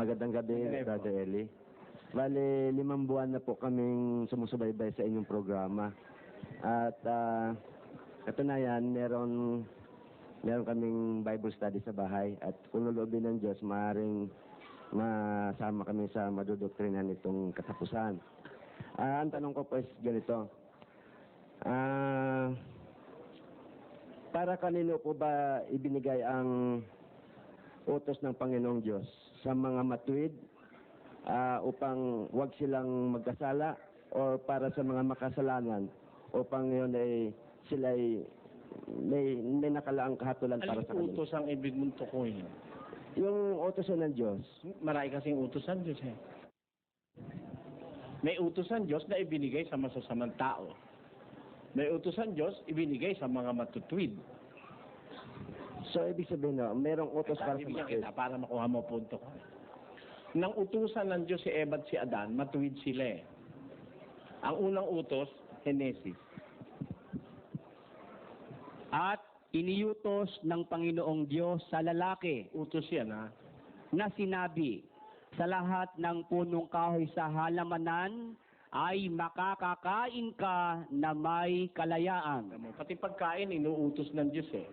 Magandang gabi, Brother Eli. Bale, 5 buwan na po kaming sumusubaybay sa inyong programa. At katunayan, meron kaming Bible study sa bahay. At kung loloobin ng Diyos, maaaring masama kami sa madudoktrinan nitong katapusan. Ang tanong ko po is ganito. Para kanino po ba ibinigay ang utos ng Panginoong Diyos? Sa mga matuwid upang wag silang magkasala, o para sa mga makasalanan upang yun ay sila ay may nakalaang kahatulan para sa kanila? Utos ang ibig mong tukuyin? Yung utos ng Diyos. Marami kasing utos ng Diyos eh. May utos ng Diyos na ibinigay sa masasamang tao. May utos ng Diyos ibinigay sa mga matutuwid. So, ibig sabihin, no, merong utos para sa Ibigyan matuwid. kita para makuha mo punto ko. Nang utusan ng Diyos si Eva at si Adan, matuwid sila eh. Ang unang utos, Genesis. At iniutos ng Panginoong Diyos sa lalaki Utos yan ha. na sinabi, sa lahat ng punong kahoy sa halamanan ay makakakain ka na may kalayaan. Pati pagkain, inuutos ng Diyos eh.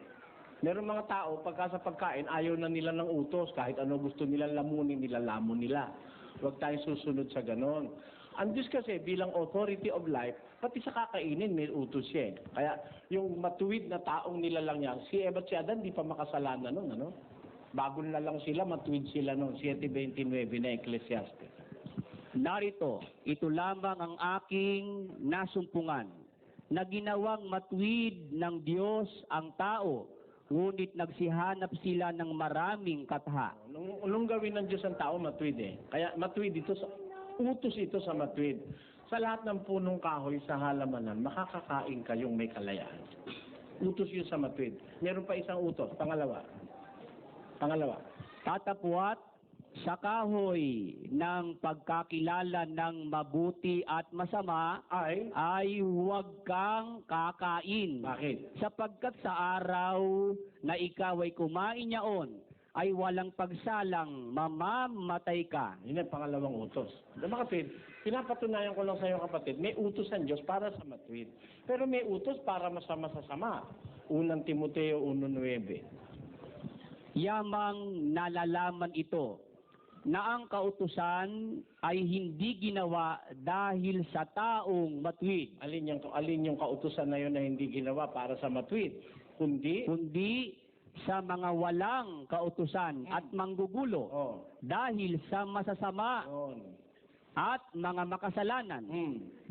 Meron mga tao, pagka sa pagkain, ayaw na nila ng utos. Kahit ano gusto nila lamunin, nilalamon nila. Huwag tayong susunod sa ganon. Ang Diyos kasi, bilang authority of life, pati sa kakainin, may utos siya eh. Kaya, yung matuwid na taong nilalang niya, si Eva at si Adan, di pa makasalanan nun, ano? Bago na lang sila, matuwid sila nung 7:29 na Ecclesiastes. Narito, ito lamang ang aking nasumpungan, na ginawang matuwid ng Diyos ang tao, ngunit nagsihanap sila ng maraming katha. Nung gawin ng Diyos ang tao, matuwid eh. Kaya matuwid ito, utos ito sa matuwid. Sa lahat ng punong kahoy sa halamanan, makakakain kayong may kalayaan. Utos yun sa matuwid. Meron pa isang utos, pangalawa. Tatapwat sa kahoy ng pagkakilala ng mabuti at masama ay huwag kang kakain. Bakit? Sapagkat sa araw na ikaw ay kumain niyaon, ay walang pagsalang mamamatay ka. Yun ang pangalawang utos. Kapatid, pinapatunayan ko lang sa iyo kapatid, may utos ang Diyos para sa matuwid. Pero may utos para masama. Unang Timoteo 1:9. Yamang nalalaman ito, na ang kautusan ay hindi ginawa dahil sa taong matuwid. Alin yung kautusan na yun na hindi ginawa para sa matuwid? Kundi sa mga walang kautusan at manggugulo dahil sa masasama at mga makasalanan,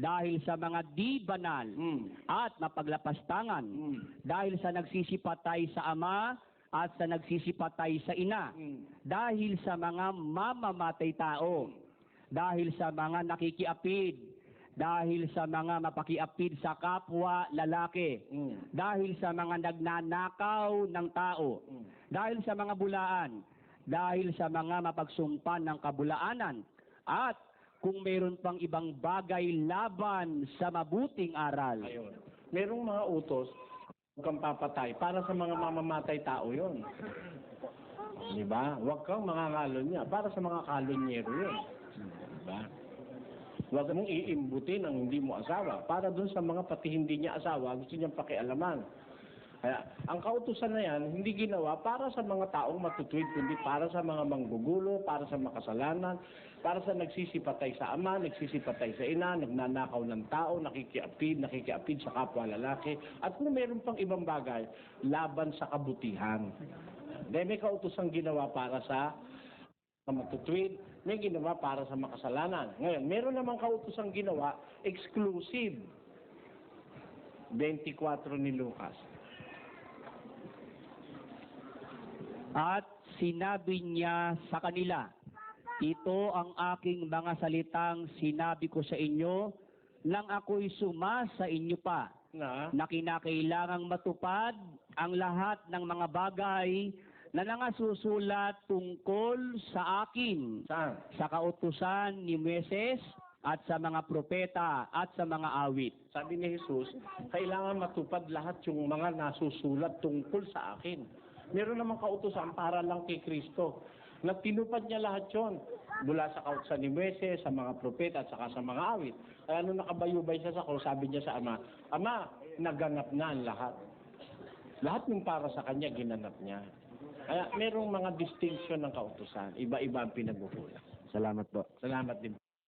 dahil sa mga di banal at mapaglapastangan, dahil sa nagsisipatay sa ama at sa nagsisipatay sa ina, dahil sa mga mamamatay tao, dahil sa mga nakikiapid, dahil sa mga mapakiapid sa kapwa lalaki, dahil sa mga nagnanakaw ng tao, dahil sa mga bulaan, dahil sa mga mapagsumpan ng kabulaanan, at kung mayroon pang ibang bagay laban sa mabuting aral. Ayun. Merong mga utos, huwag kang papatay. Para sa mga mamamatay tao yun. Diba? Huwag kang mangangalon niya. Para sa mga kalonyero yun. Diba? Huwag mong iimbutin ang hindi mo asawa. Para dun sa mga pati hindi niya asawa, gusto niyang pakialaman. Kaya, ang kautusan na yan, hindi ginawa para sa mga taong matutuwid, kundi para sa mga manggugulo, para sa makasalanan, para sa nagsisipatay sa ama, nagsisipatay sa ina, nagnanakaw ng tao, nakikiapid sa kapwa lalaki, at kung meron pang ibang bagay, laban sa kabutihan. Dahil may kautusang ginawa para sa matutuwid, may ginawa para sa makasalanan. Ngayon, meron namang kautusang ginawa, exclusive. 24 ni Lucas. At sinabi niya sa kanila, ito ang aking mga salitang sinabi ko sa inyo nang ako'y sumasa inyo pa, na kinakailangang matupad ang lahat ng mga bagay na nangasusulat tungkol sa akin. Saan? Sa kautusan ni Moises at sa mga propeta at sa mga awit. Sabi ni Jesus, kailangan matupad lahat yung mga nasusulat tungkol sa akin. Meron namang kautusan para lang kay Kristo. na tinupad niya lahat yon mula sa kautusan ni Moises, sa mga propeta at saka sa mga awit. Kaya nung nakabayubay siya sa krus, sabi niya sa Ama, Ama, naganap na ang lahat. Lahat ng para sa kanya, ginanap niya. Kaya merong mga distinction ng kautusan. Iba-iba ang pinagkukulang. Salamat po. Salamat din.